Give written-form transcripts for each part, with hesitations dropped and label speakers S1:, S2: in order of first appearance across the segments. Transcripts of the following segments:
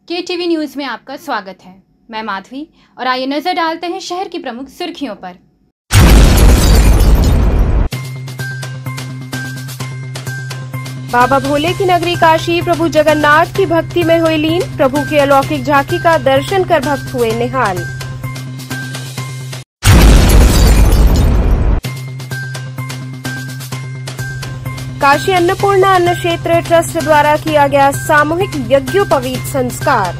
S1: KTV news में आपका स्वागत है। मैं माधवी और आइए नजर डालते हैं शहर की प्रमुख सुर्खियों पर।
S2: बाबा भोले की नगरी काशी प्रभु जगन्नाथ की भक्ति में हुए लीन। प्रभु की अलौकिक झांकी का दर्शन कर भक्त हुए निहाल। काशी अन्नपूर्णा अन्न क्षेत्र ट्रस्ट द्वारा किया गया सामूहिक यज्ञोपवीत संस्कार।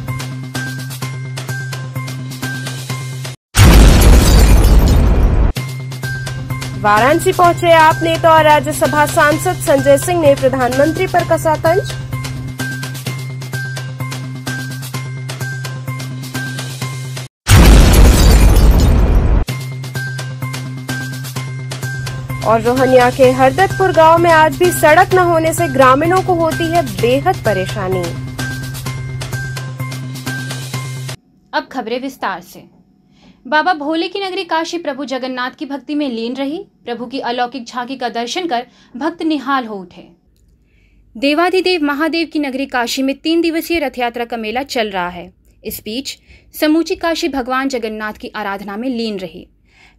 S2: वाराणसी पहुंचे आप नेता और राज्यसभा सांसद संजय सिंह ने प्रधानमंत्री पर कसा तंज। और रोहनिया के हरदत्तपुर गांव में आज भी सड़क न होने से ग्रामीणों को होती है बेहद परेशानी।
S1: अब खबरें विस्तार से। बाबा भोले की नगरी काशी प्रभु जगन्नाथ की भक्ति में लीन रही। प्रभु की अलौकिक झांकी का दर्शन कर भक्त निहाल हो उठे। देवाधिदेव महादेव की नगरी काशी में 3 दिवसीय रथ यात्रा का मेला चल रहा है। इस बीच समूची काशी भगवान जगन्नाथ की आराधना में लीन रही।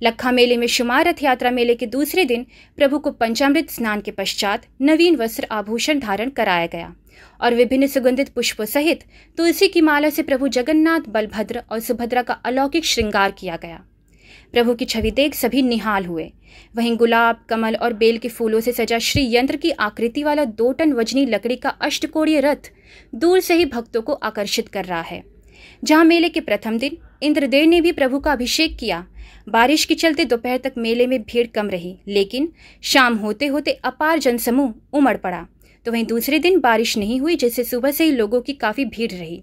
S1: लखा मेले में शुमार रथ यात्रा मेले के दूसरे दिन प्रभु को पंचामृत स्नान के पश्चात नवीन वस्त्र आभूषण धारण कराया गया और विभिन्न सुगंधित पुष्पों सहित तुलसी की माला से प्रभु जगन्नाथ, बलभद्र और सुभद्रा का अलौकिक श्रृंगार किया गया। प्रभु की छवि देख सभी निहाल हुए। वहीं गुलाब, कमल और बेल के फूलों से सजा श्री यंत्र की आकृति वाला 2 टन वजनी लकड़ी का अष्टकोणीय रथ दूर से ही भक्तों को आकर्षित कर रहा है। जहां मेले के प्रथम दिन इंद्रदेव ने भी प्रभु का अभिषेक किया। बारिश के चलते दोपहर तक मेले में भीड़ कम रही, लेकिन शाम होते होते अपार जनसमूह उमड़ पड़ा। तो वहीं दूसरे दिन बारिश नहीं हुई, जिससे सुबह से ही लोगों की काफी भीड़ रही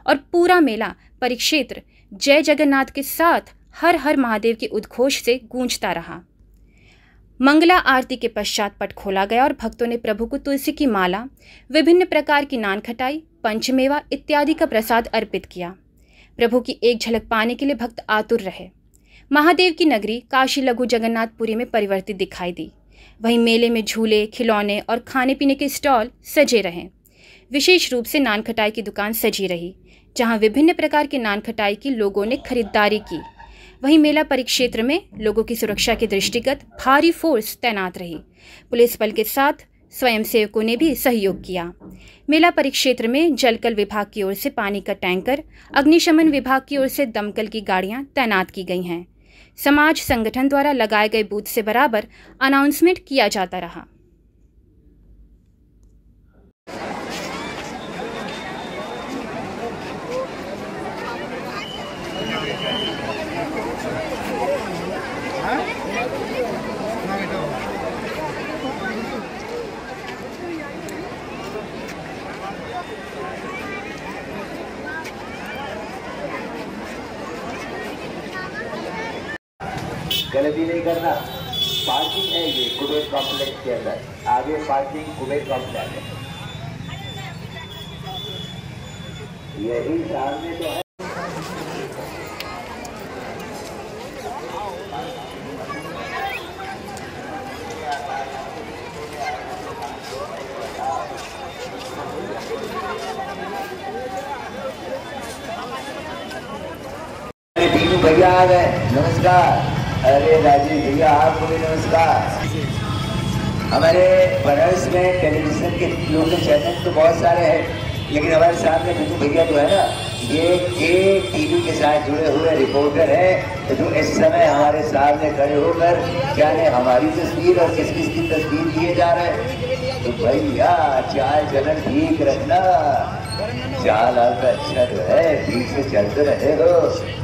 S1: और पूरा मेला परिक्षेत्र जय जगन्नाथ के साथ हर हर महादेव के उद्घोष से गूंजता रहा। मंगला आरती के पश्चात पट खोला गया और भक्तों ने प्रभु को तुलसी की माला, विभिन्न प्रकार की नान खटाई, पंचमेवा इत्यादि का प्रसाद अर्पित किया। प्रभु की एक झलक पाने के लिए भक्त आतुर रहे। महादेव की नगरी काशी लघु जगन्नाथपुरी में परिवर्तित दिखाई दी। वहीं मेले में झूले, खिलौने और खाने पीने के स्टॉल सजे रहे। विशेष रूप से नान खटाई की दुकान सजी रही, जहां विभिन्न प्रकार के नान खटाई की लोगों ने खरीदारी की। वहीं मेला परिक्षेत्र में लोगों की सुरक्षा के दृष्टिगत भारी फोर्स तैनात रही। पुलिस बल के साथ स्वयंसेवकों ने भी सहयोग किया। मेला परिक्षेत्र में जलकल विभाग की ओर से पानी का टैंकर, अग्निशमन विभाग की ओर से दमकल की गाड़ियां तैनात की गई हैं। समाज संगठन द्वारा लगाए गए बूथ से बराबर अनाउंसमेंट किया जाता रहा।
S3: गलती नहीं करना। पार्किंग है ये कुबेर कॉम्प्लेक्स के अंदर, आगे पार्किंग कुबेर कॉम्प्लेक्स है, यही सामने तो है। दीनू भैया आ गए, नमस्कार। अरे राजीव भैया आपको भी नमस्कार। हमारे बनारस में टेलीविजन के लोकल चैनल तो बहुत सारे हैं, लेकिन हमारे सामने बिट्टू भैया जो है ना, ये KTV के साथ जुड़े हुए रिपोर्टर हैं, जो इस समय हमारे सामने खड़े होकर क्या है हमारी तस्वीर और किस किस की तस्वीर लिए जा रहे हैं। तो भैया चाल चलन ठीक रखना, चाल आपका अच्छा जो है ठीक से चलते रहे हो।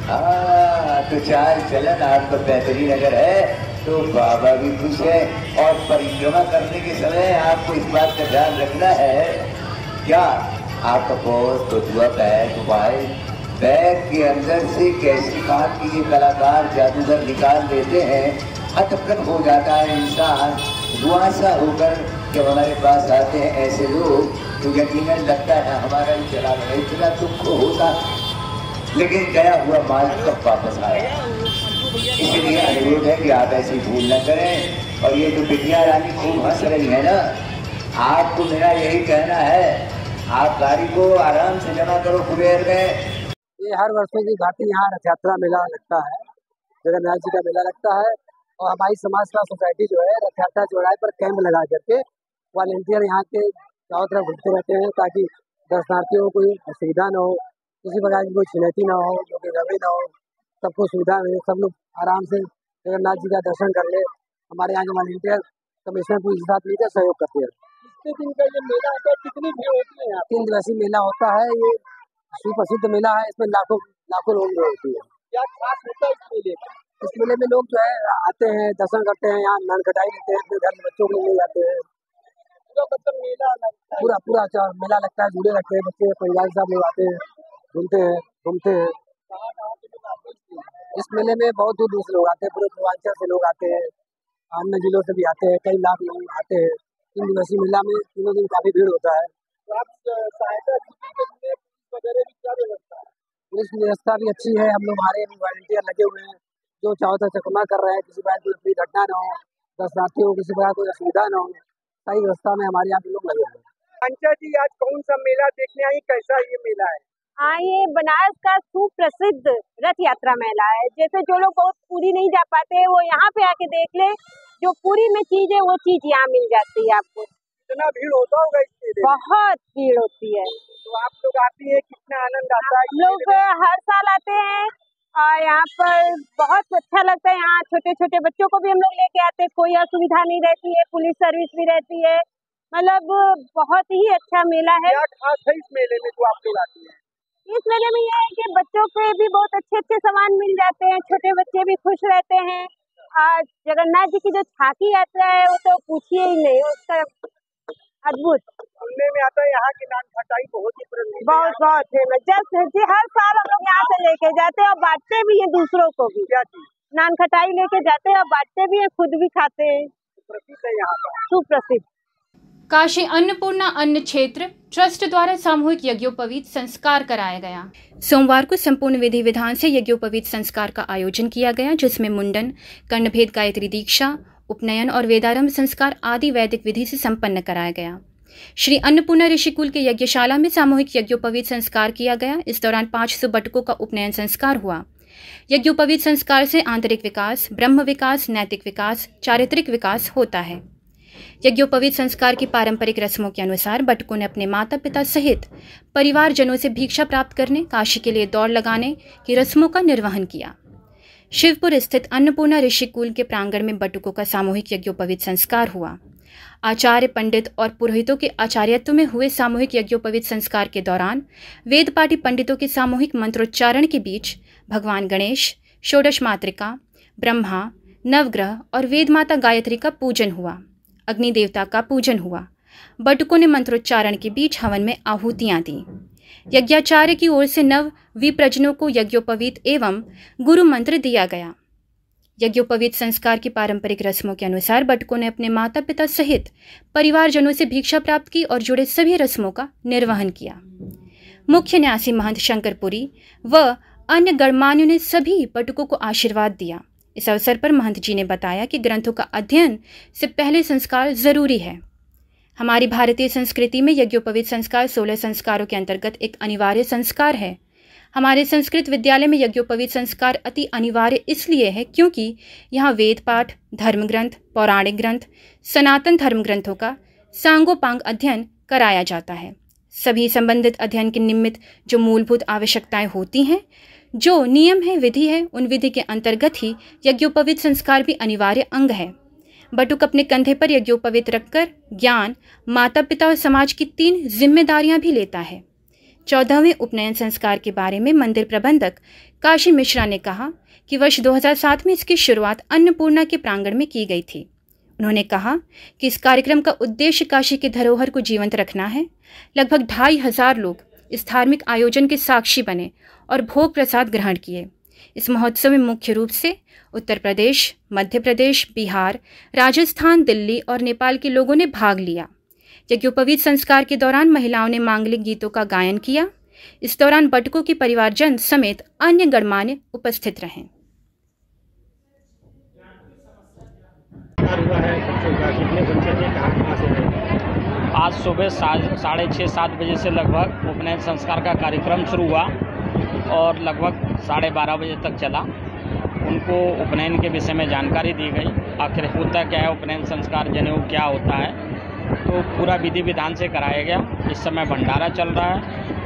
S3: हाँ, तो चाल चलन आपका बेहतरीन अगर है तो बाबा भी खुश है। और परिक्रमा करने के समय आपको इस बात का ध्यान रखना है, क्या आपका पोस्ट बटुआ बैग मोबाइल बैग के अंदर से कैसी बात की ये कलाकार जादूगर निकाल लेते हैं, हतप्रभ हो जाता है इंसान। दुआसा होकर जब हमारे पास आते हैं ऐसे लोग, तो यकीनन लगता है हमारा ही चला गया, इतना दुख होता, लेकिन गया हुआ माल कब वापस आया। इसलिए अनुरोध है कि आप ऐसी भूल न करें। और ये जो बिटिया रानी खूब हंस रही है ना, आपको मेरा यही कहना है आप गाड़ी को आराम से जमा करो कुबेर में।
S4: ये हर वर्षों की भांति यहाँ रथ यात्रा मेला लगता है, जगन्नाथ जी का मेला लगता है। और हमारी समाज सेवा सोसाइटी जो है रथ यात्रा चौराहे पर कैंप लगा करके वॉलेंटियर यहाँ के चारों तरफ घूमते रहते हैं, ताकि दर्शनार्थियों को कोई असुविधा न हो, किसी प्रकार की कोई चुनौती न हो, जो कि गड़बड़ी न हो, सबको सुविधा मिले, सब लोग आराम से जगन्नाथ जी का दर्शन कर ले। हमारे यहाँ के वॉलेंटियर कमिश्नर पुलिस के साथ मिलकर सहयोग करते हैं। कितने दिन का ये मेला होता है, कितनी भीड़ होती है? 3 दिवसीय मेला होता है, ये सुप्रसिद्ध मेला है, इसमें लाखों लोग होती है। क्या खास होता है इस मेले में? इस मेले में लोग जो है आते हैं, दर्शन करते हैं, यहाँ नान खटाई लेते हैं, अपने घर में बच्चों को ले जाते हैं। मतलब मेला पूरा मेला लगता है, झूले लगते हैं, बच्चे परिवार के साथ लोग आते हैं, घूमते हैं। इस मेले में बहुत दूर से लोग आते हैं, पूरे पूर्वांचल से लोग आते हैं, अन्य जिलों से भी आते हैं, कई लाख लोग आते हैं। 3 दिवसीय मेला में तीनों दिन काफी भीड़ होता है। पुलिस की व्यवस्था भी अच्छी है, हम लोग हमारे वॉलंटियर लगे हुए हैं जो चारों तरफ चकमा कर रहे हैं, किसी प्रकार की कोई घटना न हो, दर्शनार्थियों को किसी प्रकार कोई असुविधा न हो, सही व्यवस्था में हमारे यहाँ के लोग लगे हुए हैं। पंचा जी, आज कौन सा मेला देखने आई, कैसा ये मेला है?
S5: हाँ, ये बनारस का सुप्रसिद्ध रथ यात्रा मेला है। जैसे जो लोग बहुत पूरी नहीं जा पाते वो यहाँ पे आके देख ले, जो पूरी में चीज है वो चीज यहाँ मिल जाती है आपको।
S4: कितना भीड़ होता होगा इस मेले में?
S5: बहुत भीड़ होती है।
S4: तो आप लोग आती है, कितना आनंद आता है?
S5: लोग हर साल आते हैं और यहाँ पर बहुत अच्छा लगता है। यहाँ छोटे छोटे बच्चों को भी हम लोग लेके आते हैं, कोई असुविधा नहीं रहती है, पुलिस सर्विस भी रहती है, मतलब बहुत ही अच्छा मेला है।
S4: क्या खास है इस मेले में जो आप लोग आती है?
S5: इस मेले में यह है कि बच्चों के भी बहुत अच्छे अच्छे सामान मिल जाते हैं, छोटे बच्चे भी खुश रहते हैं। और जगन्नाथ जी की जो झांकी यात्रा है वो तो पूछिए ही नहीं, उसका अद्भुत।
S4: सुनने में आता है यहाँ की नान खटाई बहुत ही प्रसिद्ध,
S5: बहुत फेमस। जैसे हर साल हम लोग यहाँ से लेके जाते हैं और बांटते भी हैं दूसरों को भी।
S4: क्या चीज?
S5: नान खटाई लेके जाते हैं और बांटते भी हैं, खुद भी खाते हैं।
S4: प्रसिद्ध है यहाँ का,
S5: सुप्रसिद्ध।
S1: काशी अन्नपूर्णा अन्न क्षेत्र ट्रस्ट द्वारा सामूहिक यज्ञोपवीत संस्कार कराया गया। सोमवार को संपूर्ण विधि विधान से यज्ञोपवीत संस्कार का आयोजन किया गया, जिसमें मुंडन, कर्णभेद, गायत्री दीक्षा, उपनयन और वेदारंभ संस्कार आदि वैदिक विधि से संपन्न कराया गया। श्री अन्नपूर्णा ऋषिकुल के यज्ञशाला में सामूहिक यज्ञोपवीत संस्कार किया गया। इस दौरान 500 बटकों का उपनयन संस्कार हुआ। यज्ञोपवीत संस्कार से आंतरिक विकास, ब्रह्म विकास, नैतिक विकास, चारित्रिक विकास होता है। यज्ञोपवीत संस्कार की पारंपरिक रस्मों के अनुसार बटकों ने अपने माता पिता सहित परिवारजनों से भिक्षा प्राप्त करने, काशी के लिए दौड़ लगाने की रस्मों का निर्वहन किया। शिवपुर स्थित अन्नपूर्णा ऋषिकुल के प्रांगण में बटुकों का सामूहिक यज्ञोपवीत संस्कार हुआ। आचार्य, पंडित और पुरोहितों के आचार्यत्व में हुए सामूहिक यज्ञोपवीत संस्कार के दौरान वेदपाठी पंडितों के सामूहिक मंत्रोच्चारण के बीच भगवान गणेश, षोडश मातृका, ब्रह्मा, नवग्रह और वेद माता गायत्री का पूजन हुआ। अग्नि देवता का पूजन हुआ। बटुकों ने मंत्रोच्चारण के बीच हवन में आहुतियां दी। यज्ञाचार्य की ओर से नव विप्रजनों को यज्ञोपवीत एवं गुरु मंत्र दिया गया। यज्ञोपवीत संस्कार की पारंपरिक रस्मों के अनुसार बटुकों ने अपने माता पिता सहित परिवारजनों से भिक्षा प्राप्त की और जुड़े सभी रस्मों का निर्वहन किया। मुख्य न्यासी महंत शंकरपुरी व अन्य गणमान्यों ने सभी बटुकों को आशीर्वाद दिया। इस अवसर पर महंत जी ने बताया कि ग्रंथों का अध्ययन से पहले संस्कार जरूरी है। हमारी भारतीय संस्कृति में यज्ञोपवीत संस्कार 16 संस्कारों के अंतर्गत एक अनिवार्य संस्कार है। हमारे संस्कृत विद्यालय में यज्ञोपवीत संस्कार अति अनिवार्य इसलिए है क्योंकि यहाँ वेद पाठ, धर्म ग्रंथ, पौराणिक ग्रंथ, सनातन धर्म ग्रंथों का सांगोपांग अध्ययन कराया जाता है। सभी संबंधित अध्ययन के निमित्त जो मूलभूत आवश्यकताएं होती हैं, जो नियम है, विधि है, उन विधि के अंतर्गत ही यज्ञोपवीत संस्कार भी अनिवार्य अंग है। बटुक अपने कंधे पर यज्ञोपवीत रखकर ज्ञान, माता पिता और समाज की 3 जिम्मेदारियां भी लेता है। 14वें उपनयन संस्कार के बारे में मंदिर प्रबंधक काशी मिश्रा ने कहा कि वर्ष 2007 में इसकी शुरुआत अन्नपूर्णा के प्रांगण में की गई थी। उन्होंने कहा कि इस कार्यक्रम का उद्देश्य काशी की धरोहर को जीवंत रखना है। लगभग 2500 लोग इस धार्मिक आयोजन के साक्षी बने और भोग प्रसाद ग्रहण किए। इस महोत्सव में मुख्य रूप से उत्तर प्रदेश, मध्य प्रदेश, बिहार, राजस्थान, दिल्ली और नेपाल के लोगों ने भाग लिया। यज्ञोपवीत संस्कार के दौरान महिलाओं ने मांगलिक गीतों का गायन किया। इस दौरान बटुकों के परिवारजन समेत अन्य गणमान्य उपस्थित रहे।
S6: आज सुबह 6:30-7 बजे से लगभग उपनयन संस्कार का कार्यक्रम शुरू हुआ और लगभग 12:30 बजे तक चला। उनको उपनयन के विषय में जानकारी दी गई, आखिर होता क्या है उपनयन संस्कार, जनेऊ क्या होता है, तो पूरा विधि विधान से कराया गया। इस समय भंडारा चल रहा है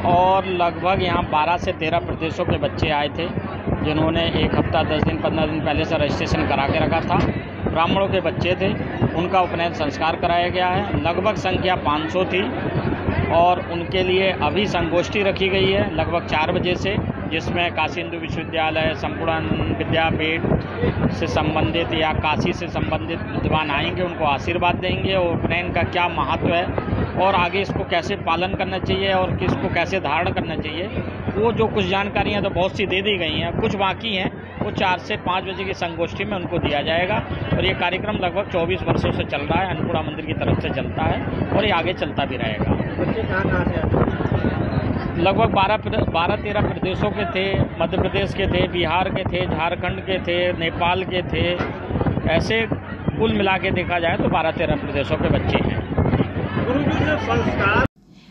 S6: और लगभग यहाँ 12 से 13 प्रदेशों के बच्चे आए थे, जिन्होंने 1 हफ्ता 10 दिन 15 दिन पहले से रजिस्ट्रेशन करा के रखा था। ब्राह्मणों के बच्चे थे, उनका उपनयन संस्कार कराया गया है। लगभग संख्या 500 थी और उनके लिए अभी संगोष्ठी रखी गई है लगभग 4 बजे से, जिसमें काशी हिंदू विश्वविद्यालय, संपूर्ण विद्यापीठ से संबंधित या काशी से संबंधित विद्वान आएंगे, उनको आशीर्वाद देंगे और उपनयन का क्या महत्व है और आगे इसको कैसे पालन करना चाहिए और किसको कैसे धारण करना चाहिए, वो जो कुछ जानकारियाँ तो बहुत सी दे दी गई हैं, कुछ बाकी हैं, वो 4 से 5 बजे की संगोष्ठी में उनको दिया जाएगा। और ये कार्यक्रम लगभग 24 वर्षों से चल रहा है, अन्नपूर्णा मंदिर की तरफ से चलता है और ये आगे चलता भी रहेगा।
S7: बच्चे कहाँ से आते हैं?
S6: लगभग 12-13 प्रदेशों के थे, मध्य प्रदेश के थे, बिहार के थे, झारखंड के थे, नेपाल के थे, ऐसे कुल मिला के देखा जाए तो 12-13 प्रदेशों के बच्चे हैं।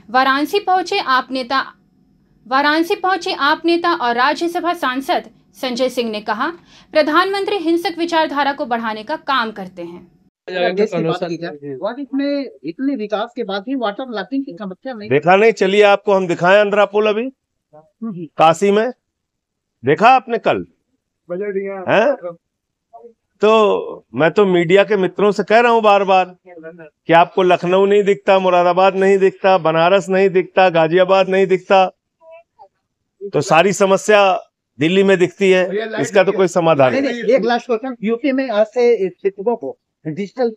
S1: वाराणसी पहुंचे आप नेता और राज्यसभा सांसद संजय सिंह ने कहा, प्रधानमंत्री हिंसक विचारधारा को बढ़ाने का काम करते हैं।
S7: इसमें इतने विकास के बाद भी वाटर लॉकिंग की समस्या नहीं
S8: देखा नहीं, चलिए आपको हम दिखाएं अंद्रा पुल अभी काशी में, देखा आपने कल है? तो मैं तो मीडिया के मित्रों से कह रहा हूं बार बार कि आपको लखनऊ नहीं दिखता, मुरादाबाद नहीं दिखता, बनारस नहीं दिखता, गाजियाबाद नहीं दिखता, तो सारी समस्या दिल्ली में दिखती है। इसका तो कोई समाधान नहीं।
S7: एक लास्ट क्वेश्चन, यूपी में आज से शिक्षकों को डिजिटल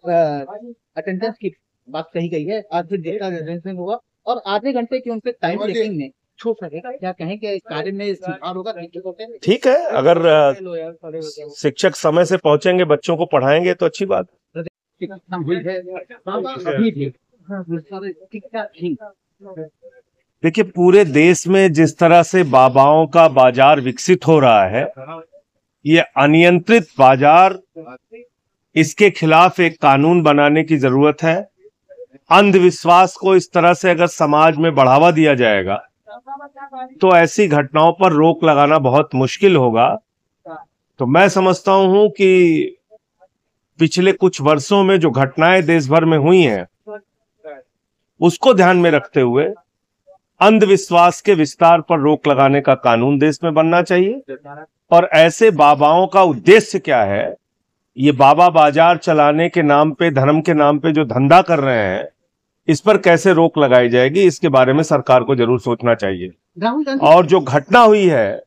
S7: अटेंडेंस की बात कही गई है, आज से डिजिटल अटेंडेंस होगा और आधे घंटे की उनसे टाइम टेकिंग में छूट सकेगा, क्या कहेंगे इस कार्य में सुधार होगा शिक्षकों के?
S8: ठीक है, अगर शिक्षक समय से पहुंचेंगे, बच्चों को पढ़ाएंगे तो अच्छी बात
S7: है।
S8: देखिए, पूरे देश में जिस तरह से बाबाओं का बाजार विकसित हो रहा है, ये अनियंत्रित बाजार, इसके खिलाफ एक कानून बनाने की जरूरत है। अंधविश्वास को इस तरह से अगर समाज में बढ़ावा दिया जाएगा तो ऐसी घटनाओं पर रोक लगाना बहुत मुश्किल होगा। तो मैं समझता हूं कि पिछले कुछ वर्षों में जो घटनाएं देश भर में हुई हैं, उसको ध्यान में रखते हुए अंधविश्वास के विस्तार पर रोक लगाने का कानून देश में बनना चाहिए। और ऐसे बाबाओं का उद्देश्य क्या है, ये बाबा बाजार चलाने के नाम पे, धर्म के नाम पे जो धंधा कर रहे हैं, इस पर कैसे रोक लगाई जाएगी, इसके बारे में सरकार को जरूर सोचना चाहिए। और जो घटना हुई है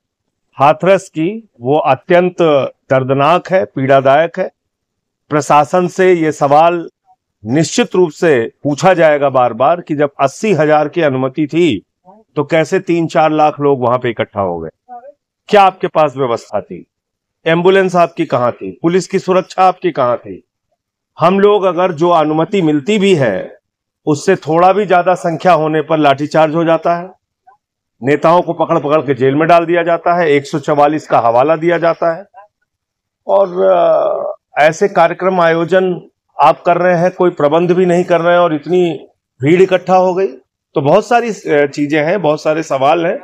S8: हाथरस की, वो अत्यंत दर्दनाक है, पीड़ादायक है। प्रशासन से ये सवाल निश्चित रूप से पूछा जाएगा बार बार कि जब 80,000 की अनुमति थी तो कैसे 3-4 लाख लोग वहां पे इकट्ठा हो गए? क्या आपके पास व्यवस्था थी? एम्बुलेंस आपकी कहां थी? पुलिस की सुरक्षा आपकी कहां थी? हम लोग अगर जो अनुमति मिलती भी है, उससे थोड़ा भी ज्यादा संख्या होने पर लाठीचार्ज हो जाता है, नेताओं को पकड़ पकड़ के जेल में डाल दिया जाता है, 144 का हवाला दिया जाता है। और ऐसे कार्यक्रम आयोजन आप कर रहे हैं, कोई प्रबंध भी नहीं कर रहे हैं और इतनी भीड़ इकट्ठा हो गई, तो बहुत सारी चीजें हैं, बहुत सारे सवाल हैं।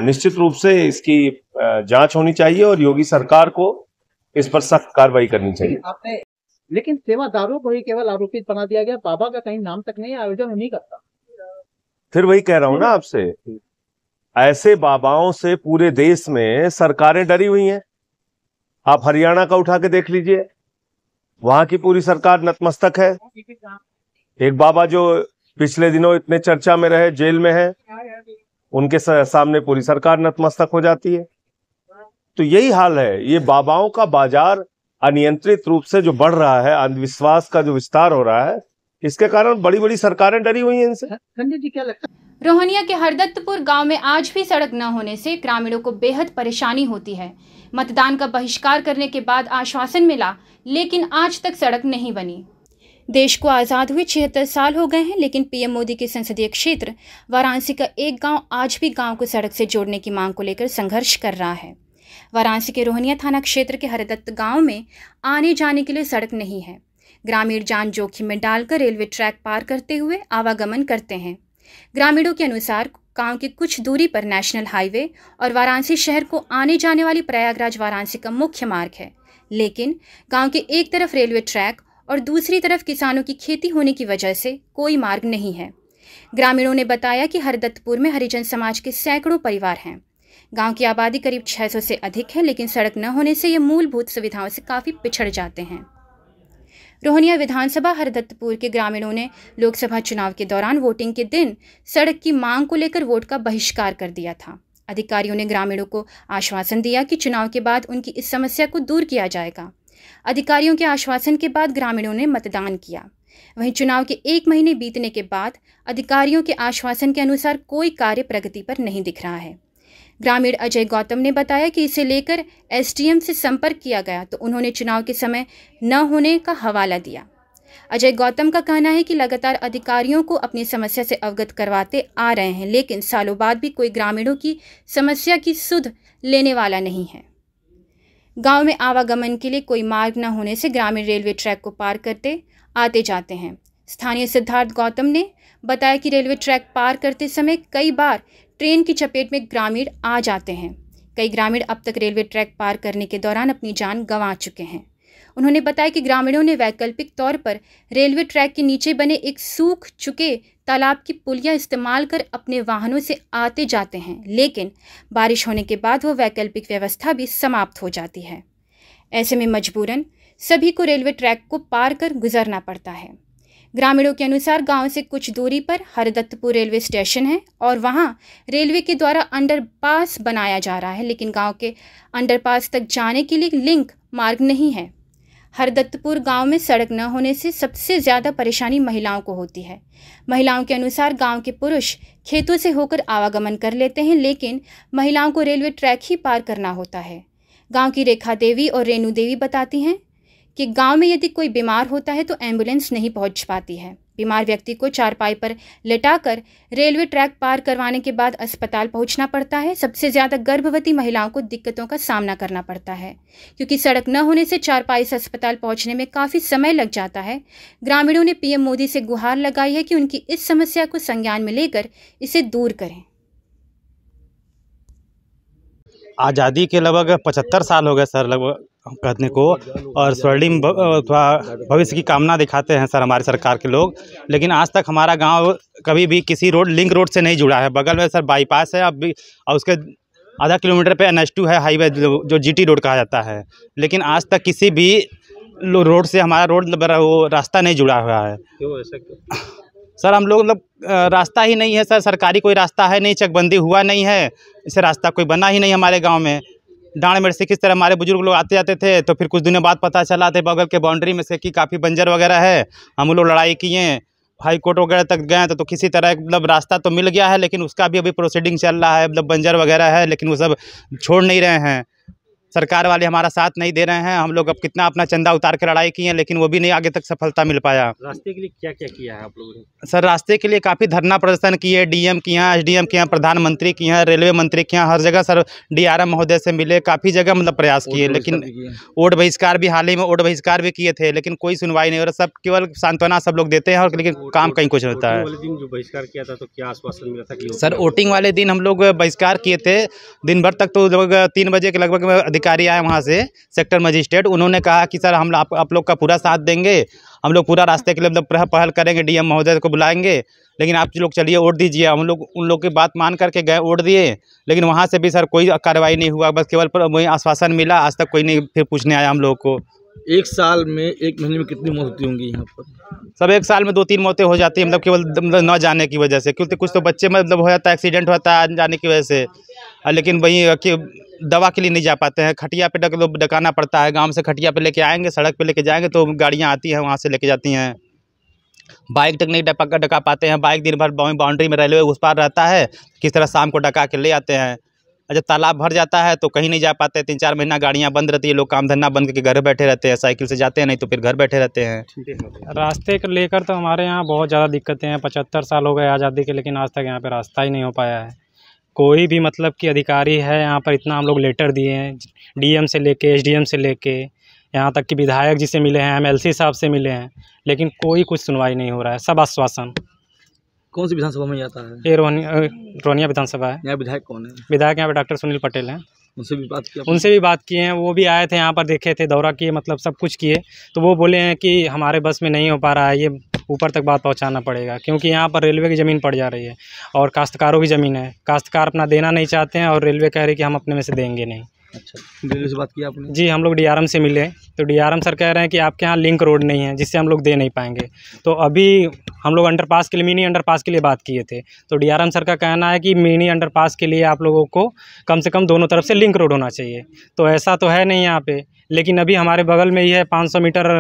S8: निश्चित रूप से इसकी जांच होनी चाहिए और योगी सरकार को इस पर सख्त कार्रवाई करनी चाहिए।
S7: लेकिन सेवादारों को ही केवल आरोपित बना दिया गया, बाबा का कहीं नाम तक नहीं, आयोजन नहीं करता।
S8: फिर वही कह रहा हूं ना आपसे, ऐसे बाबाओं से पूरे देश में सरकारें डरी हुई हैं। आप हरियाणा का उठा के देख लीजिए, वहां की पूरी सरकार नतमस्तक है। एक बाबा जो पिछले दिनों इतने चर्चा में रहे, जेल में है, उनके सामने पूरी सरकार नतमस्तक हो जाती है। तो यही हाल है, ये बाबाओं का बाजार अनियंत्रित रूप से जो बढ़ रहा है, अंधविश्वास का जो विस्तार हो रहा है, इसके कारण बड़ी बड़ी सरकारें डरी हुई हैं इनसे।
S7: संजय जी, क्या लगता है?
S1: रोहनिया के हरदत्तपुर गांव में आज भी सड़क न होने से ग्रामीणों को बेहद परेशानी होती है। मतदान का बहिष्कार करने के बाद आश्वासन मिला, लेकिन आज तक सड़क नहीं बनी। देश को आज़ाद हुए 76 साल हो गए हैं, लेकिन पीएम मोदी के संसदीय क्षेत्र वाराणसी का एक गांव आज भी गांव को सड़क से जोड़ने की मांग को लेकर संघर्ष कर रहा है। वाराणसी के रोहनिया थाना क्षेत्र के हरदत्त गांव में आने जाने के लिए सड़क नहीं है। ग्रामीण जान जोखिम में डालकर रेलवे ट्रैक पार करते हुए आवागमन करते हैं। ग्रामीणों के अनुसार गांव की कुछ दूरी पर नेशनल हाईवे और वाराणसी शहर को आने जाने वाली प्रयागराज वाराणसी का मुख्य मार्ग है, लेकिन गांव के एक तरफ रेलवे ट्रैक और दूसरी तरफ किसानों की खेती होने की वजह से कोई मार्ग नहीं है। ग्रामीणों ने बताया कि हरदत्तपुर में हरिजन समाज के सैकड़ों परिवार हैं। गांव की आबादी करीब 600 से अधिक है, लेकिन सड़क न होने से ये मूलभूत सुविधाओं से काफ़ी पिछड़ जाते हैं। रोहनिया विधानसभा हरदत्तपुर के ग्रामीणों ने लोकसभा चुनाव के दौरान वोटिंग के दिन सड़क की मांग को लेकर वोट का बहिष्कार कर दिया था। अधिकारियों ने ग्रामीणों को आश्वासन दिया कि चुनाव के बाद उनकी इस समस्या को दूर किया जाएगा। अधिकारियों के आश्वासन के बाद ग्रामीणों ने मतदान किया। वहीं चुनाव के 1 महीने बीतने के बाद अधिकारियों के आश्वासन के अनुसार कोई कार्य प्रगति पर नहीं दिख रहा है। ग्रामीण अजय गौतम ने बताया कि इसे लेकर एसडीएम से संपर्क किया गया तो उन्होंने चुनाव के समय न होने का हवाला दिया। अजय गौतम का कहना है कि लगातार अधिकारियों को अपनी समस्या से अवगत करवाते आ रहे हैं, लेकिन सालों बाद भी कोई ग्रामीणों की समस्या की सुध लेने वाला नहीं है। गांव में आवागमन के लिए कोई मार्ग न होने से ग्रामीण रेलवे ट्रैक को पार करते आते जाते हैं। स्थानीय सिद्धार्थ गौतम ने बताया कि रेलवे ट्रैक पार करते समय कई बार ट्रेन की चपेट में ग्रामीण आ जाते हैं। कई ग्रामीण अब तक रेलवे ट्रैक पार करने के दौरान अपनी जान गंवा चुके हैं। उन्होंने बताया कि ग्रामीणों ने वैकल्पिक तौर पर रेलवे ट्रैक के नीचे बने एक सूख चुके तालाब की पुलिया इस्तेमाल कर अपने वाहनों से आते जाते हैं, लेकिन बारिश होने के बाद वो वैकल्पिक व्यवस्था भी समाप्त हो जाती है। ऐसे में मजबूरन सभी को रेलवे ट्रैक को पार कर गुजरना पड़ता है। ग्रामीणों के अनुसार गांव से कुछ दूरी पर हरदत्तपुर रेलवे स्टेशन है और वहां रेलवे के द्वारा अंडरपास बनाया जा रहा है, लेकिन गांव के अंडरपास तक जाने के लिए लिंक मार्ग नहीं है। हरदत्तपुर गांव में सड़क न होने से सबसे ज़्यादा परेशानी महिलाओं को होती है। महिलाओं के अनुसार गांव के पुरुष खेतों से होकर आवागमन कर लेते हैं, लेकिन महिलाओं को रेलवे ट्रैक ही पार करना होता है। गांव की रेखा देवी और रेणु देवी बताती हैं कि गांव में यदि कोई बीमार होता है तो एम्बुलेंस नहीं पहुंच पाती है। बीमार व्यक्ति को चारपाई पर लेटाकर रेलवे ट्रैक पार करवाने के बाद अस्पताल पहुंचना पड़ता है। सबसे ज़्यादा गर्भवती महिलाओं को दिक्कतों का सामना करना पड़ता है, क्योंकि सड़क न होने से चारपाई से अस्पताल पहुंचने में काफ़ी समय लग जाता है। ग्रामीणों ने पीएम मोदी से गुहार लगाई है कि उनकी इस समस्या को संज्ञान में लेकर इसे दूर करें।
S9: आज़ादी के लगभग 75 साल हो गए सर लगभग कहने को, और स्वर्णिम भविष्य की कामना दिखाते हैं सर हमारे सरकार के लोग, लेकिन आज तक हमारा गांव कभी भी किसी लिंक रोड से नहीं जुड़ा है। बगल में सर बाईपास है अब भी, और उसके आधा किलोमीटर पे NH2 है हाईवे जो GT रोड कहा जाता है, लेकिन आज तक किसी भी रोड से हमारा वो रास्ता नहीं जुड़ा हुआ है। क्यों ऐसा क्यों? सर हम लोग मतलब रास्ता ही नहीं है सर, सरकारी कोई रास्ता है नहीं, चकबंदी हुआ नहीं है, इससे रास्ता कोई बना ही नहीं हमारे गांव में। डांड में से किस तरह हमारे बुजुर्ग लोग आते जाते थे, तो फिर कुछ दिनों बाद पता चला थे बगल के बाउंड्री में से कि काफ़ी बंजर वगैरह है। हम लोग लड़ाई किए, हाई कोर्ट वगैरह तक गए तो किसी तरह मतलब रास्ता तो मिल गया है, लेकिन उसका भी अभी प्रोसीडिंग चल रहा है, मतलब बंजर वगैरह है, लेकिन वो सब छोड़ नहीं रहे हैं। सरकार वाले हमारा साथ नहीं दे रहे हैं। हम लोग अब कितना अपना चंदा उतार के लड़ाई की है, लेकिन वो भी नहीं आगे तक सफलता मिल पाया।
S10: रास्ते के लिए क्या क्या किया है आप लोगों ने?
S9: सर रास्ते के लिए काफ़ी धरना प्रदर्शन किए, डीएम के यहाँ, एसडीएम के यहाँ, प्रधानमंत्री के यहाँ, रेलवे मंत्री के यहाँ, हर जगह सर डीआरएम महोदय से मिले, काफ़ी जगह मतलब प्रयास किए, लेकिन वोट बहिष्कार भी हाल ही में वोट बहिष्कार भी किए थे, लेकिन कोई सुनवाई नहीं हो रहा। सब केवल सांत्वना सब लोग देते हैं, और लेकिन काम कहीं कुछ होता है।
S10: दिन जो बहिष्कार किया था तो क्या आश्वासन मिला था?
S9: सर वोटिंग वाले दिन हम लोग बहिष्कार किए थे, दिन भर तक तो लगभग 3 बजे के लगभग अधिकारी आए वहाँ से, सेक्टर मजिस्ट्रेट। उन्होंने कहा कि सर हम आप लोग का पूरा साथ देंगे, हम लोग पूरा रास्ते के लिए मतलब पहल करेंगे, डीएम महोदय को बुलाएंगे, लेकिन आप लोग चलिए वोट दीजिए। हम लोग उन लोग की बात मान करके गए, वोट दिए, लेकिन वहाँ से भी सर कोई कार्रवाई नहीं हुआ, बस केवल वही आश्वासन मिला। आज तक कोई नहीं फिर पूछने आया हम लोग को।
S10: एक साल में, एक महीने में कितनी मौत होती होंगी यहाँ पर?
S9: सब एक साल में 2-3 मौतें हो जाती है, मतलब केवल न जाने की वजह से, क्योंकि कुछ तो बच्चे मतलब हो जाता है, एक्सीडेंट होता है जाने की वजह से, लेकिन वही कि दवा के लिए नहीं जा पाते हैं। खटिया पे डकाना पड़ता है, गांव से खटिया पे लेके आएंगे, सड़क पे लेके जाएंगे तो गाड़ियां आती हैं वहां से लेके जाती हैं। बाइक तक नहीं डका पाते हैं, बाइक दिन भर बाउंड्री में रेलवे उस पार रहता है, किस तरह शाम को डका के ले आते हैं। जब तालाब भर जाता है तो कहीं नहीं जा पाते, 3-4 महीना गाड़ियाँ बंद रहती है, लोग काम धंधा बंद करके घर बैठे रहते हैं, साइकिल से जाते हैं, नहीं तो फिर घर बैठे रहते हैं।
S11: रास्ते को लेकर तो हमारे यहाँ बहुत ज़्यादा दिक्कतें हैं। 75 साल हो गए आज़ादी के, लेकिन आज तक यहाँ पे रास्ता ही नहीं हो पाया है। कोई भी मतलब कि अधिकारी है यहाँ पर, इतना हम लोग लेटर दिए हैं, डीएम से लेके, एसडीएम से लेके, यहाँ तक कि विधायक जी से मिले हैं, MLC साहब से मिले हैं, लेकिन कोई कुछ सुनवाई नहीं हो रहा है, सब आश्वासन।
S10: कौन सी विधानसभा में आता है?
S11: ये रोहनिया विधानसभा है।
S10: यहाँ विधायक कौन है?
S11: विधायक यहाँ पे डॉक्टर सुनील पटेल हैं।
S10: उनसे भी बात की?
S11: उनसे भी बात किए हैं, वो भी आए थे यहाँ पर, देखे थे, दौरा किए, मतलब सब कुछ किए। तो वो बोले हैं कि हमारे बस में नहीं हो पा रहा है, ये ऊपर तक बात पहुँचाना पड़ेगा, क्योंकि यहाँ पर रेलवे की ज़मीन पड़ जा रही है और काश्तकारों की ज़मीन है। काश्तकार अपना देना नहीं चाहते हैं और रेलवे कह रही है कि हम अपने में से देंगे नहीं।
S10: अच्छा, रेलवे से बात की आपने?
S11: जी, हम लोग DRM से मिले, तो DRM सर कह रहे हैं कि आपके यहाँ लिंक रोड नहीं है, जिससे हम लोग दे नहीं पाएंगे। तो अभी हम लोग अंडरपास के लिए, मिनी अंडरपास के लिए बात किए थे, तो DRM सर का कहना है कि मिनी अंडरपास के लिए आप लोगों को कम से कम दोनों तरफ से लिंक रोड होना चाहिए। तो ऐसा तो है नहीं यहाँ पे, लेकिन अभी हमारे बगल में ही है 500 मीटर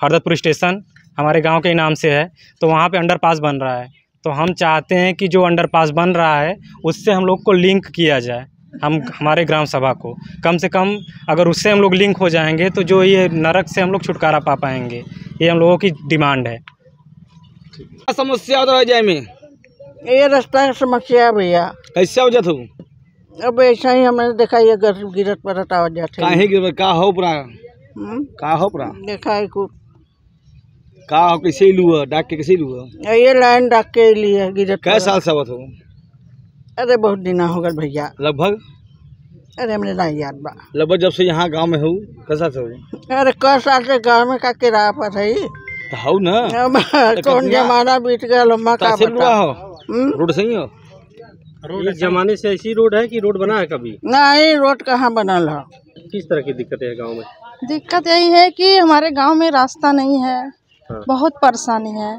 S11: हरदतपुर स्टेशन, हमारे गाँव के नाम से है, तो वहाँ पर अंडरपास बन रहा है। तो हम चाहते हैं कि जो अंडरपास बन रहा है उससे हम लोग को लिंक किया जाए, हमारे ग्राम सभा को कम से कम अगर उससे हम लोग लिंक हो जाएंगे तो जो ये नरक से हम लोग छुटकारा पा पाएंगे, ये हम लोगों की डिमांड है।
S10: क्या समस्या होता जाए में?
S12: ये रास्ता की समस्या है भैया।
S10: कैसे हो जाता हूँ?
S12: अब ऐसा ही हमने देखा, ये गिरत पर हो जाते
S10: काहे गिरत का हो पूरा? का हो पूरा?
S12: देखा है कुछ
S10: का हो, कैसे लुआ डाक के, कैसे लुआ?
S12: ये लाइन डाक के लिए गिरत।
S10: कै साल से आवत हो?
S12: अरे बहुत दिन हो गए भैया।
S10: लगभग?
S12: अरे हमने नहीं याद बा।
S10: लगभग जब से यहाँ गांव में हो, कैसा से हो?
S12: अरे क साल से गांव में का किराया पर है
S10: तो हो ना।
S12: कौन जमाना बीत गया, लम्बा का
S10: बता हो? रोड सही हो?
S13: रोड जमाने से ऐसी रोड है कि रोड बना है कभी?
S12: नहीं, रोड कहाँ बनल है।
S13: किस तरह की दिक्कतें है गाँव में?
S14: दिक्कत यही है कि हमारे गाँव में रास्ता नहीं है। हाँ। बहुत परेशानी है,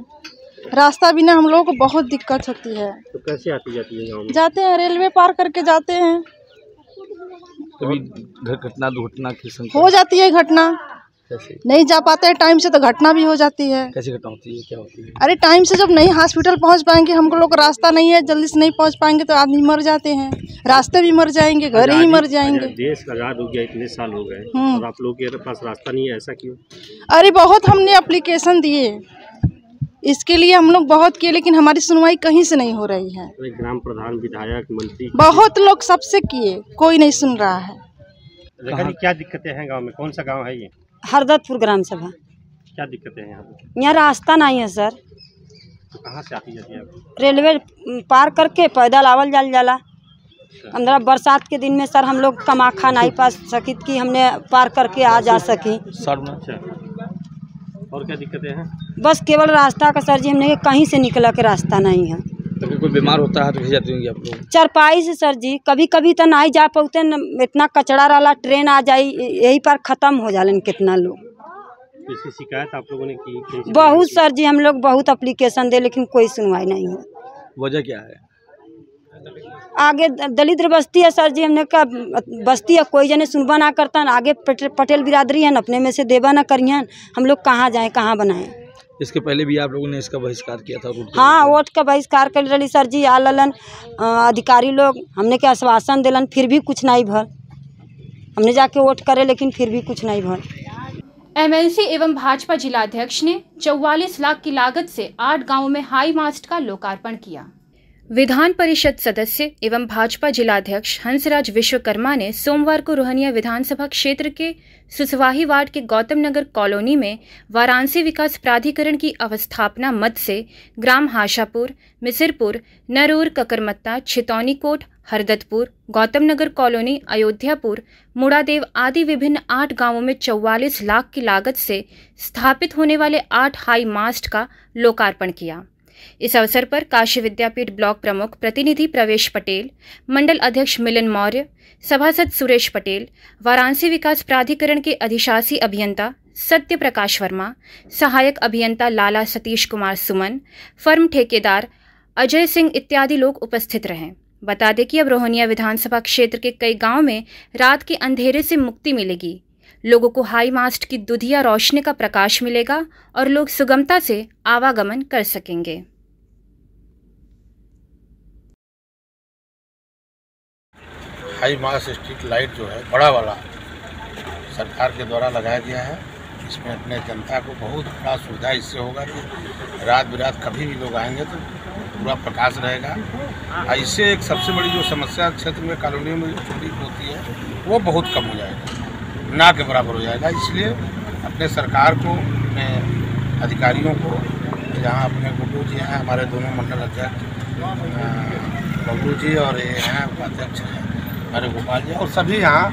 S14: रास्ता बिना हम लोगों को बहुत दिक्कत होती है।
S13: तो कैसे आती जाती है गाँव में?
S14: जाते हैं, रेलवे पार करके जाते हैं।
S10: कभी घटना दुर्घटना की
S14: हो जाती है घटना,
S10: कैसे?
S14: नहीं जा पाते हैं टाइम से तो घटना भी हो जाती है।
S10: कैसे घटना होती है, क्या होती है?
S14: अरे टाइम से जब नहीं हॉस्पिटल पहुंच पाएंगे, हम लोग को रास्ता नहीं है, जल्दी से नहीं पहुंच पाएंगे तो आदमी मर जाते हैं, रास्ते भी मर जाएंगे, घर ही मर जाएंगे।
S13: देश आजाद हो गया, इतने साल हो गए और आप लोग के पास रास्ता नहीं है, ऐसा क्यों?
S14: अरे बहुत हमने एप्लीकेशन दिए, इसके लिए हम लोग बहुत किए, लेकिन हमारी सुनवाई कहीं से नहीं हो रही है।
S13: ग्राम प्रधान, विधायक, मंत्री,
S14: बहुत लोग सबसे किए, कोई नहीं सुन रहा है।
S13: क्या दिक्कतें हैं गांव में? कौन सा गांव है ये?
S15: हरदतपुर ग्राम सभा।
S13: क्या दिक्कतें हैं यहाँ पे?
S15: यहाँ रास्ता नहीं है सर।
S13: तो कहाँ से आती जाती है?
S15: रेलवे पार करके पैदल आवल जाल जाला। 15 बरसात के दिन में सर हम लोग कमा खा नहीं पा सकी कि हमने पार करके आ जा सकी
S13: सर। अच्छा, और क्या दिक्कतें हैं?
S15: बस केवल रास्ता का सर जी, हमने कहीं से निकला के रास्ता नहीं है।
S10: तो कोई बीमार होता है तो जाती होंगी आप लोग?
S15: चरपाई से सर जी, कभी कभी तो नहीं जा पाते, इतना कचड़ा रहा, ट्रेन आ जाई यही पर खत्म हो जालन कितना लोग।
S13: इसकी शिकायत आप लोगों ने की?
S15: बहुत सर जी, हम लोग बहुत एप्लीकेशन दे, लेकिन कोई सुनवाई नहीं हो।
S10: वजह क्या है?
S15: आगे दलित बस्ती है सर जी, हमने का बस्ती है, कोई जने सुनवा ना करता, आगे पटेल बिरादरी है, अपने में से देवा ना करियन, हम लोग कहाँ जाएं, कहाँ बनाएं।
S10: इसके पहले भी आप लोगों ने इसका बहिष्कार किया था?
S15: हाँ, वोट का बहिष्कार कर रही सर जी, आ ललन अधिकारी लोग, हमने के आश्वासन दिलन, फिर भी कुछ नहीं भर। हमने जाके वोट करे, लेकिन फिर भी कुछ नहीं भर।
S1: MLC एवं भाजपा जिलाध्यक्ष ने 44 लाख की लागत से 8 गांवों में हाई मास्ट का लोकार्पण किया। विधान परिषद सदस्य एवं भाजपा जिलाध्यक्ष हंसराज विश्वकर्मा ने सोमवार को रोहनिया विधानसभा क्षेत्र के सुसवाही वार्ड के गौतम नगर कॉलोनी में वाराणसी विकास प्राधिकरण की अवस्थापना मद से ग्राम हाशापुर, मिसिरपुर, नरूर, ककरमत्ता, छितौनीकोट, हरदतपुर, गौतम नगर कॉलोनी, अयोध्यापुर, मुड़ादेव आदि विभिन्न 8 गांवों में 44 लाख की लागत से स्थापित होने वाले 8 हाई मास्ट का लोकार्पण किया। इस अवसर पर काशी विद्यापीठ ब्लॉक प्रमुख प्रतिनिधि प्रवेश पटेल, मंडल अध्यक्ष मिलन मौर्य, सभासद सुरेश पटेल, वाराणसी विकास प्राधिकरण के अधिशासी अभियंता सत्य प्रकाश वर्मा, सहायक अभियंता लाला सतीश कुमार सुमन, फर्म ठेकेदार अजय सिंह इत्यादि लोग उपस्थित रहे। बता दें कि अब रोहनिया विधानसभा क्षेत्र के कई गांव में रात के अंधेरे से मुक्ति मिलेगी। लोगों को हाई मास्ट की दुधिया रोशनी का प्रकाश मिलेगा और लोग सुगमता से आवागमन कर सकेंगे।
S16: हाई मास्ट स्ट्रीट लाइट जो है बड़ा वाला सरकार के द्वारा लगाया गया है। इसमें अपने जनता को बहुत बड़ा सुविधा इससे होगा कि रात बिरात कभी भी लोग आएंगे तो पूरा प्रकाश रहेगा। इससे एक सबसे बड़ी जो समस्या क्षेत्र में कॉलोनियों में जो चोरी होती है वो बहुत कम हो जाएगा, ना के बराबर हो जाएगा। इसलिए अपने सरकार को, अपने अधिकारियों को, यहाँ अपने गुड्डू जी हैं, हमारे दोनों मंडल अध्यक्ष बबलू जी और ये हैं उपाध्यक्ष हैं हमारे गोपाल जी, और सभी यहाँ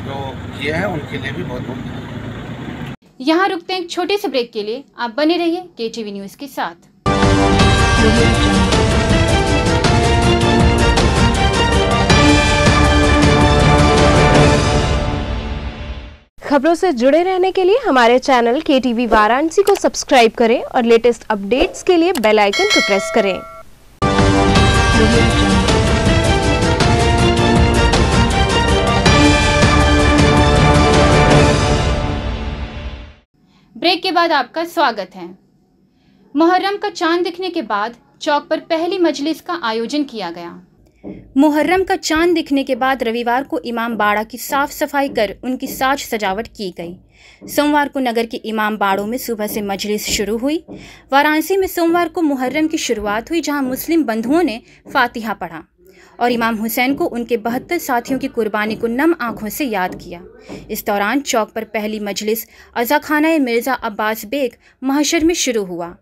S16: जो किए हैं उनके लिए भी बहुत बहुत धन्यवाद।
S1: यहाँ रुकते हैं एक छोटे से ब्रेक के लिए। आप बने रहिए KTV न्यूज के साथ।
S2: खबरों से जुड़े रहने के लिए हमारे चैनल KTV वाराणसी को सब्सक्राइब करें और लेटेस्ट अपडेट्स के लिए बेल आइकन को प्रेस करें।
S1: ब्रेक के बाद आपका स्वागत है। मुहर्रम का चांद दिखने के बाद चौक पर पहली मजलिस का आयोजन किया गया। मुहर्रम का चांद दिखने के बाद रविवार को इमाम बाड़ा की साफ सफाई कर उनकी साज सजावट की गई। सोमवार को नगर के इमाम बाड़ों में सुबह से मजलिस शुरू हुई। वाराणसी में सोमवार को मुहर्रम की शुरुआत हुई, जहां मुस्लिम बंधुओं ने फातिहा पढ़ा और इमाम हुसैन को उनके 72 साथियों की कुर्बानी को नम आंखों से याद किया। इस दौरान चौक पर पहली मजलिस अज़ाखाना मिर्ज़ा अब्बास बेग महशर में शुरू हुआ।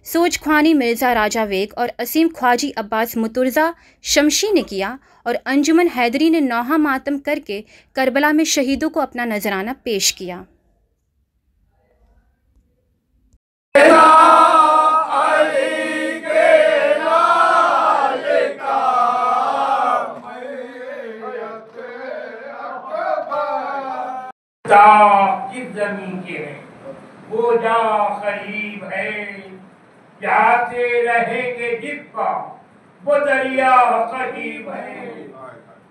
S1: सोज ख्वानी मिर्ज़ा राजा वेग और असीम ख्वाजी अब्बास मुतुर्जा शमशी ने किया और अंजुमन हैदरी ने नौहा मातम करके करबला में शहीदों को अपना नजराना पेश किया।
S17: किस जमीन के है वो जा करीब है, यहाँ से रहेंगे जिसका वो दरिया करीब है,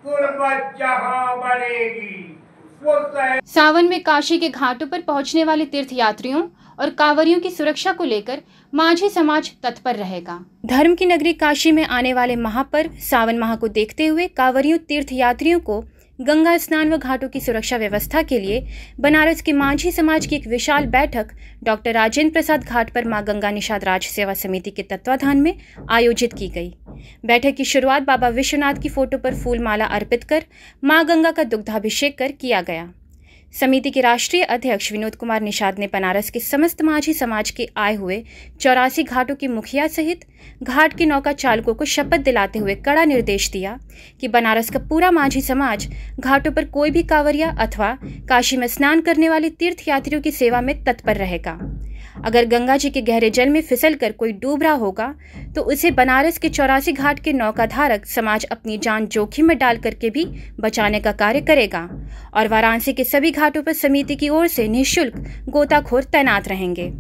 S17: गुर्बत जहाँ बढ़ेगी वो।
S1: सावन में काशी के घाटों पर पहुंचने वाले तीर्थयात्रियों और कांवरियों की सुरक्षा को लेकर माझी समाज तत्पर रहेगा। धर्म की नगरी काशी में आने वाले महापर्व सावन माह को देखते हुए कांवरियों तीर्थयात्रियों को गंगा स्नान व घाटों की सुरक्षा व्यवस्था के लिए बनारस के माझी समाज की एक विशाल बैठक डॉक्टर राजेंद्र प्रसाद घाट पर मां गंगा निषाद राज सेवा समिति के तत्वाधान में आयोजित की गई। बैठक की शुरुआत बाबा विश्वनाथ की फोटो पर फूल माला अर्पित कर मां गंगा का दुग्धाभिषेक कर किया गया। समिति के राष्ट्रीय अध्यक्ष विनोद कुमार निषाद ने बनारस के समस्त माझी समाज के आए हुए 84 घाटों के मुखिया सहित घाट के नौका चालकों को शपथ दिलाते हुए कड़ा निर्देश दिया कि बनारस का पूरा माझी समाज घाटों पर कोई भी कांवरिया अथवा काशी में स्नान करने वाले तीर्थयात्रियों की सेवा में तत्पर रहेगा। अगर गंगा जी के गहरे जल में फिसलकर कोई डूब रहा होगा तो उसे बनारस के 84 घाट के नौकाधारक समाज अपनी जान जोखिम में डाल करके भी बचाने का कार्य करेगा और वाराणसी के सभी घाटों पर समिति की ओर से निःशुल्क गोताखोर तैनात रहेंगे।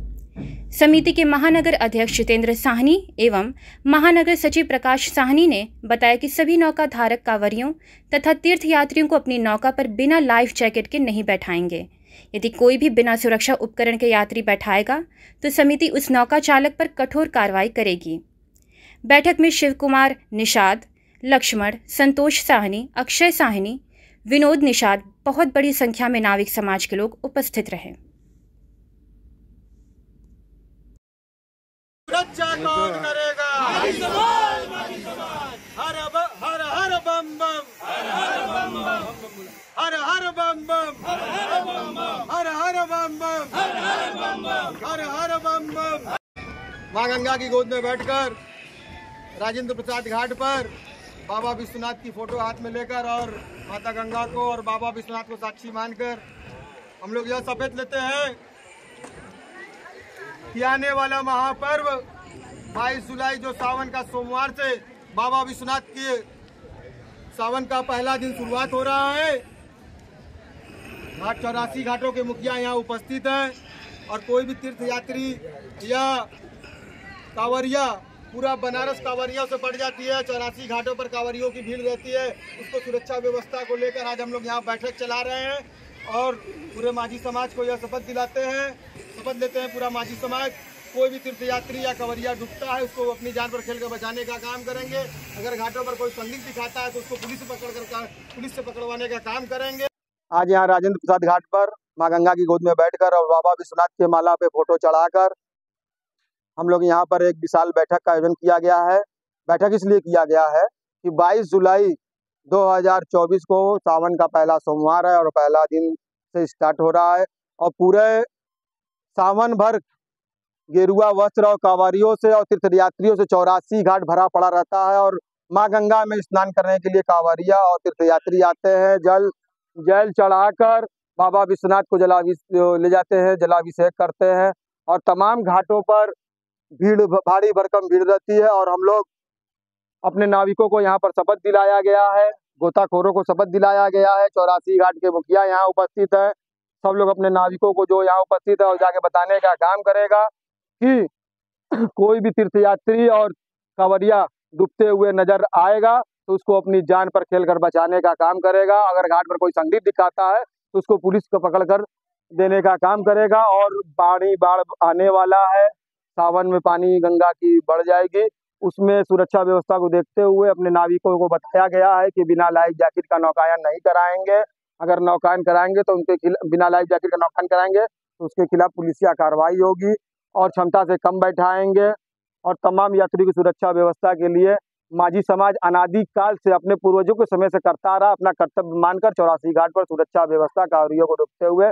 S1: समिति के महानगर अध्यक्ष जितेंद्र साहनी एवं महानगर सचिव प्रकाश साहनी ने बताया कि सभी नौकाधारक कांवरियों तथा तीर्थयात्रियों को अपनी नौका पर बिना लाइफ जैकेट के नहीं बैठाएंगे। यदि कोई भी बिना सुरक्षा उपकरण के यात्री बैठाएगा तो समिति उस नौका चालक पर कठोर कार्रवाई करेगी। बैठक में शिव कुमार निषाद, लक्ष्मण, संतोष साहनी, अक्षय साहनी, विनोद निषाद, बहुत बड़ी संख्या में नाविक समाज के लोग उपस्थित रहे।
S18: सुरक्षा कौन करेगा? हर हर बम बम, हर हर बम बम, हर हर बम बम, हर हर बम बम। माँ गंगा की गोद में बैठकर राजेंद्र प्रसाद घाट पर बाबा विश्वनाथ की फोटो हाथ में लेकर और माता गंगा को और बाबा विश्वनाथ को साक्षी मानकर हम लोग यह शपथ लेते हैं कि आने वाला महापर्व 22 जुलाई जो सावन का सोमवार से बाबा विश्वनाथ के सावन का पहला दिन शुरुआत हो रहा है। घाट 84 घाटों के मुखिया यहाँ उपस्थित हैं और कोई भी तीर्थयात्री या कांवरिया, पूरा बनारस कांवरियों से बढ़ जाती है। 84 घाटों पर कांवरियों की भीड़ रहती है। उसको सुरक्षा व्यवस्था को लेकर आज हम लोग यहाँ बैठक चला रहे हैं और पूरे माझी समाज को यह शपथ दिलाते हैं, शपथ लेते हैं पूरा माझी समाज, कोई भी तीर्थयात्री या कांवरिया डूबता है उसको अपनी जान पर खेल कर बचाने का काम करेंगे। अगर घाटों पर कोई संदिग्ध दिखाता है तो उसको पुलिस से पकड़वाने का काम करेंगे। आज यहाँ राजेंद्र प्रसाद घाट पर माँ गंगा की गोद में बैठकर और बाबा विश्वनाथ के माला पे फोटो चढ़ाकर हम लोग यहाँ पर एक विशाल बैठक का आयोजन किया गया है। बैठक इसलिए किया गया है कि 22 जुलाई 2024 को सावन का पहला सोमवार है और पहला दिन से स्टार्ट हो रहा है और पूरे सावन भर गेरुआ वस्त्र और कांवरियों से और तीर्थयात्रियों से 84 घाट भरा पड़ा रहता है। और माँ गंगा में स्नान करने के लिए कांवरिया और तीर्थयात्री आते हैं। जल चढ़ाकर बाबा विश्वनाथ को ले जाते हैं, जलाभिषेक करते हैं। और तमाम घाटों पर भारी भरकम भीड़ रहती है। और हम लोग अपने नाविकों को यहाँ पर शपथ दिलाया गया है, गोताखोरों को शपथ दिलाया गया है। 84 घाट के मुखिया यहाँ उपस्थित है। सब लोग अपने नाविकों को जो यहाँ उपस्थित है और जाके बताने का काम करेगा कि कोई भी तीर्थयात्री और कांवरिया डूबते हुए नजर आएगा तो उसको अपनी जान पर खेलकर बचाने का काम करेगा। अगर घाट पर कोई संदिग्ध दिखाता है तो उसको पुलिस को पकड़कर देने का काम करेगा। और बाढ़ आने वाला है, सावन में पानी गंगा की बढ़ जाएगी, उसमें सुरक्षा व्यवस्था को देखते हुए अपने नाविकों को बताया गया है कि बिना लाइफ जैकेट का नौकायन नहीं कराएंगे। अगर नौकायन कराएंगे तो उनके बिना लाइफ जैकेट का नौकायन कराएंगे तो उसके खिलाफ पुलिसिया कार्रवाई होगी और क्षमता से कम बैठाएंगे। और तमाम यात्रियों की सुरक्षा व्यवस्था के लिए माझी समाज अनादि काल से अपने पूर्वजों के समय से करता रहा, अपना कर्तव्य मानकर 84 घाट पर सुरक्षा व्यवस्था कांवरियों को रोकते हुए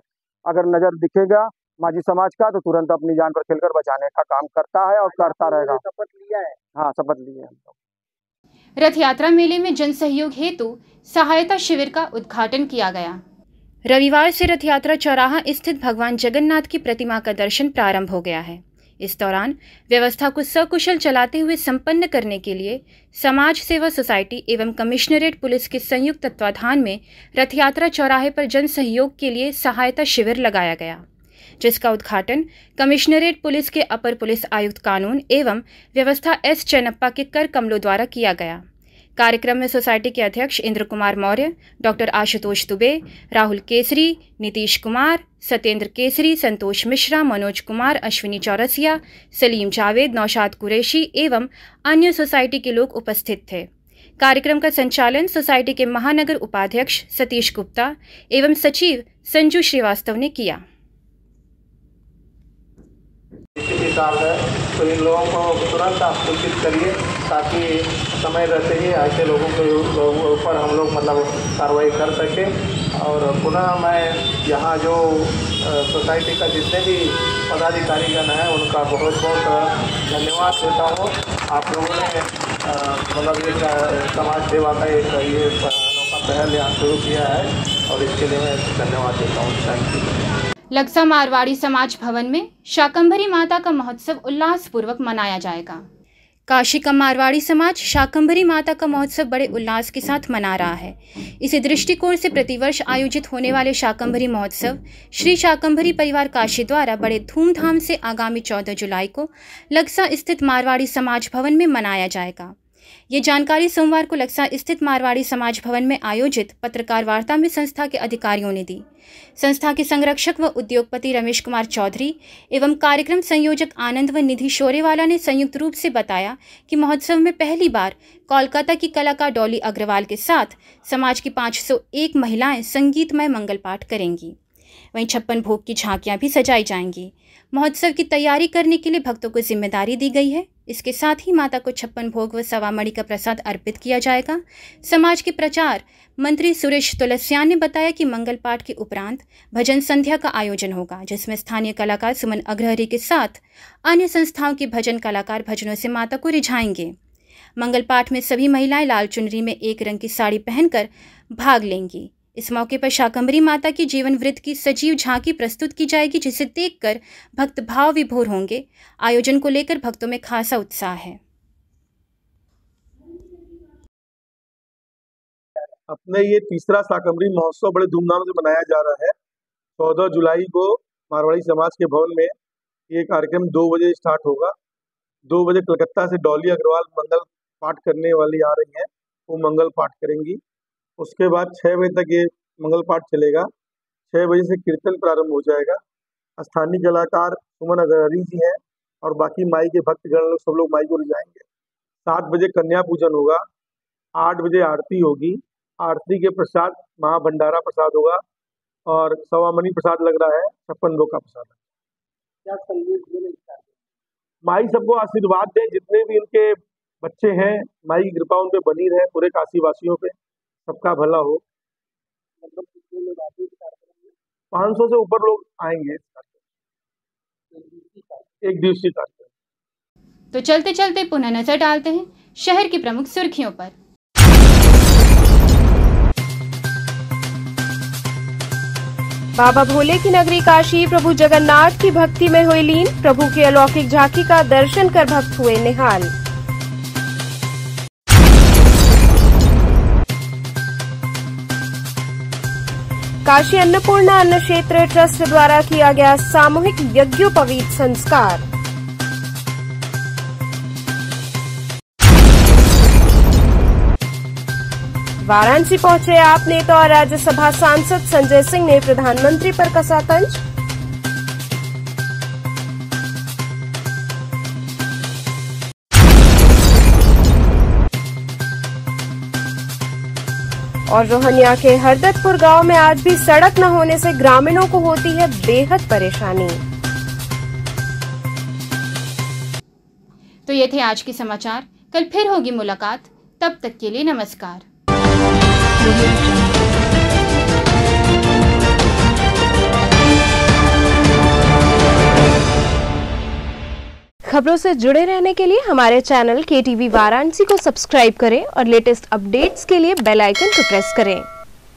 S18: अगर नजर दिखेगा माझी समाज का तो तुरंत अपनी जान पर खेलकर बचाने का काम करता है और करता रहेगा। शपथ लिया है? हाँ, शपथ लिए हैं।
S1: रथ यात्रा मेले में जन सहयोग हेतु सहायता शिविर का उद्घाटन किया गया। रविवार से रथ यात्रा चौराहा स्थित भगवान जगन्नाथ की प्रतिमा का दर्शन प्रारंभ हो गया है। इस दौरान व्यवस्था को सकुशल चलाते हुए संपन्न करने के लिए समाज सेवा सोसाइटी एवं कमिश्नरेट पुलिस के संयुक्त तत्वाधान में रथ यात्रा चौराहे पर जन सहयोग के लिए सहायता शिविर लगाया गया, जिसका उद्घाटन कमिश्नरेट पुलिस के अपर पुलिस आयुक्त कानून एवं व्यवस्था एस चेन्नप्पा के कर कमलों द्वारा किया गया। कार्यक्रम में सोसाइटी के अध्यक्ष इंद्र कुमार मौर्य, डॉक्टर आशुतोष दुबे, राहुल केसरी, नीतीश कुमार, सत्येंद्र केसरी, संतोष मिश्रा, मनोज कुमार, अश्विनी चौरसिया, सलीम जावेद, नौशाद कुरैशी एवं अन्य सोसाइटी के लोग उपस्थित थे। कार्यक्रम का संचालन सोसाइटी के महानगर उपाध्यक्ष सतीश गुप्ता एवं सचिव संजू श्रीवास्तव ने किया।
S19: तो इन लोगों को तुरंत आप सूचित करिए ताकि समय रहते ही ऐसे लोगों के ऊपर हम लोग कार्रवाई कर सकें। और पुनः मैं यहाँ जो सोसाइटी का जितने भी पदाधिकारीगण हैं उनका बहुत बहुत धन्यवाद देता हूँ। आप लोगों ने एक समाज सेवा का एक ये अनोखा पहल यहाँ शुरू किया है और इसके लिए मैं धन्यवाद देता हूँ। Thank you.
S1: लक्सा मारवाड़ी समाज भवन में शाकंभरी माता का महोत्सव उल्लासपूर्वक मनाया जाएगा। काशी का मारवाड़ी समाज शाकंभरी माता का महोत्सव बड़े उल्लास के साथ मना रहा है। इसी दृष्टिकोण से प्रतिवर्ष आयोजित होने वाले शाकंभरी महोत्सव श्री शाकंभरी परिवार काशी द्वारा बड़े धूमधाम से आगामी 14 जुलाई को लक्सा स्थित मारवाड़ी समाज भवन में मनाया जाएगा। ये जानकारी सोमवार को लक्सा स्थित मारवाड़ी समाज भवन में आयोजित पत्रकार वार्ता में संस्था के अधिकारियों ने दी। संस्था के संरक्षक व उद्योगपति रमेश कुमार चौधरी एवं कार्यक्रम संयोजक आनंद व निधि शोरेवाला ने संयुक्त रूप से बताया कि महोत्सव में पहली बार कोलकाता की कलाकार डॉली अग्रवाल के साथ समाज की 501 महिलाएं संगीतमय मंगल पाठ करेंगी। वहीं 56 भोग की झांकियां भी सजाई जाएंगी। महोत्सव की तैयारी करने के लिए भक्तों को जिम्मेदारी दी गई है। इसके साथ ही माता को 56 भोग व सवा मणि का प्रसाद अर्पित किया जाएगा। समाज के प्रचार मंत्री सुरेश तुलसियान ने बताया कि मंगल पाठ के उपरांत भजन संध्या का आयोजन होगा, जिसमें स्थानीय कलाकार सुमन अग्रहरी के साथ अन्य संस्थाओं के भजन कलाकार भजनों से माता को रिझाएंगे। मंगल पाठ में सभी महिलाएं लाल चुनरी में एक रंग की साड़ी पहनकर भाग लेंगी। इस मौके पर शाकंभरी माता की जीवन वृत्त की सजीव झांकी प्रस्तुत की जाएगी, जिसे देखकर भक्त भाव विभोर होंगे। आयोजन को लेकर भक्तों में खासा उत्साह है।
S18: अपने ये तीसरा शाकंभरी महोत्सव बड़े धूमधाम से मनाया जा रहा है। 14 जुलाई को मारवाड़ी समाज के भवन में ये कार्यक्रम 2 बजे स्टार्ट होगा। 2 बजे कलकत्ता से डॉली अग्रवाल मंगल पाठ करने वाली आ रही हैं, वो मंगल पाठ करेंगी। उसके बाद 6 बजे तक ये मंगल पाठ चलेगा। 6 बजे से कीर्तन प्रारंभ हो जाएगा। स्थानीय कलाकार सुमन अग्रहरी जी हैं और बाकी माई के भक्तगण लोग सब लोग माई को रिझाएंगे। 7 बजे कन्या पूजन होगा। 8 बजे आरती होगी। आरती के प्रसाद महाभंडारा प्रसाद होगा और सवा मणि प्रसाद लग रहा है, 56 भोग का प्रसाद। क्या संदेश देना चाहते हैं? माई सबको आशीर्वाद दे, जितने भी इनके बच्चे हैं माई की कृपा उन पे बनी रहे, पूरे काशी वासियों पे सबका भला हो।
S20: 500 से ऊपर लोग आएंगे एक दिवसीय कार्यक्रम।
S1: तो चलते चलते पुनः नजर डालते हैं शहर की प्रमुख सुर्खियों पर।
S2: बाबा भोले की नगरी काशी प्रभु जगन्नाथ की भक्ति में हुए लीन। प्रभु की अलौकिक झांकी का दर्शन कर भक्त हुए निहाल। काशी अन्नपूर्णा अन्न क्षेत्र ट्रस्ट द्वारा किया गया सामूहिक यज्ञोपवीत संस्कार। वाराणसी पहुंचे आप नेता और राज्यसभा सांसद संजय सिंह ने प्रधानमंत्री पर कसा तंज। और रोहनिया के हरदतपुर गांव में आज भी सड़क न होने से ग्रामीणों को होती है बेहद परेशानी।
S1: तो ये थे आज के समाचार। कल फिर होगी मुलाकात, तब तक के लिए नमस्कार।
S2: खबरों से जुड़े रहने के लिए हमारे चैनल KTV वाराणसी को सब्सक्राइब करें और लेटेस्ट अपडेट्स के लिए बेल आइकन को प्रेस करें।